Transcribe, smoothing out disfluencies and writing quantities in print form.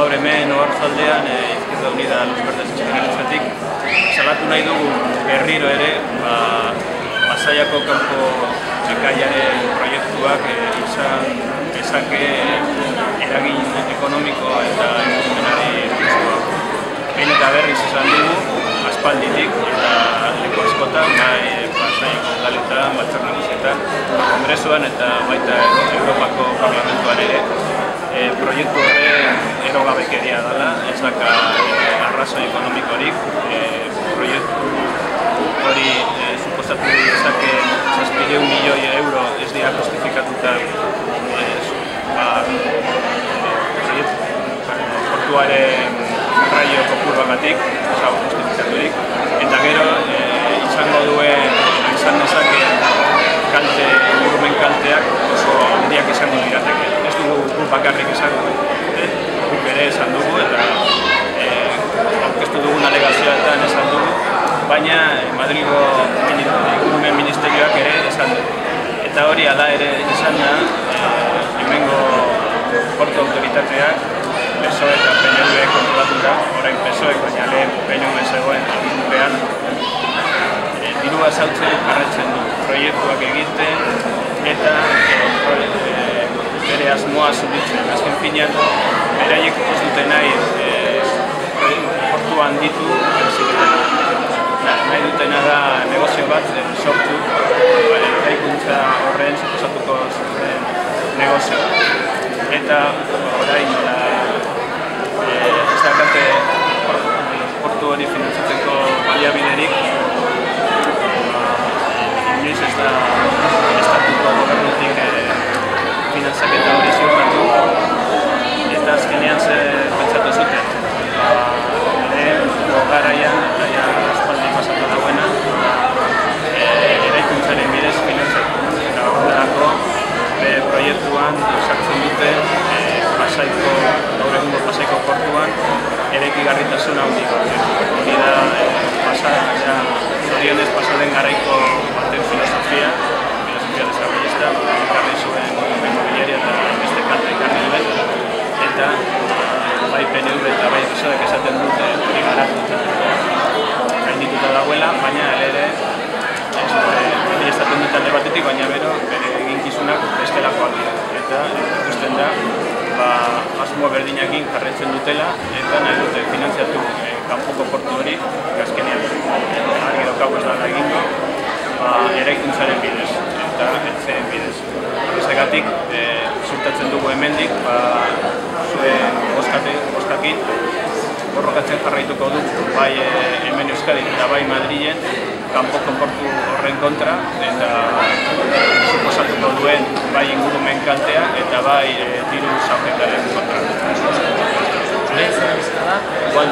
gaur hemen Oarsoaldean Izquierda Unida Los Verdes Etxetik salatu nahi dugu berriro ere Pasaiako kanpo bekaiaren proiektuak izan dezake eragin ekonomiko eta ingurumenari buruzkoa. Behin eta berriz esan dugu, aspalditik eta leku askotan, bai Pasaiako udaletan, Batzar Nagusietan, Kongresuan eta baita Europako Parlamentuan ere, proiektu horren erogabekeria dela, ez daka arrazoi ekonomikorik. Proiektu hori suposatu dezake 700 milioi euro ez dira justifikatuta portuaren garraio kopuruagatik, justifikaturik, eta gero izango izan dezake ingurumen kalteak oso handiak izango lirateke. Ez dugu guk bakarrik izango, guk ere esan dugu eta aurkeztu dugun alegazioetan esan dugu, baina Madrilgo ingurumen ministerioak ere esan dugu. Eta hori ala ere izan da, hemengo portu autoritateak PSOE eta PNV kontrolatuta, orain PSOE, baina lehen PNV zegoen agindupean, dirua saltzen jarraitzen du, proiektuak egiten eta bere asmoa zuritzen. Azken finean, beraiek ez dute nahi portua handitu, nahi dutena da negozio bat sortu, eraikuntza horren suposatuko zuten negozio. Eta orain ez dakate portu hori finantzatzeko baliabiderik, inoiz ez da estatuko gobernutik finantzaketa hori ziurtatu, eta azkenean zer pentsatu zuten. Garaian, eta aspaldi pasatu dagoena, eraikuntzaren bidez finantzatu. Eta horrelako proiektuan sartzen dute gaur egungo Pasaiko portuan eraikigarritasun handik. Hori da, zorionez pasaden garaiko baten filosofia desarrollista, ekarri zuen inmobiliaria eta beste kalte ekarri duen, eta bai PNV eta bai PSOEk esaten dute hori garatuta gaindituta dagoela, baina ere hori esaten dute alde batetik, baina bere eginkizunak bestelakoak dira. Eta ikusten da, asmo berdinakin jarraitzen dutela eta nahi dute finantziatu kanpoko portu hori azkenean. Argi daukagu ez dara egingo, eraikuntzaren bidez eta etzeen bidez. Horregatik, ziurtatzen dugu hemendik, zuen bozkakin, borrokatzen jarraituko du bai hemen Euskadin eta bai Madrilen kanpoko portu horren kontra eta suposatuko duen bai ingurumen kaltea eta bai diru zaudetaren kontra. Zure izan bizka da? Igual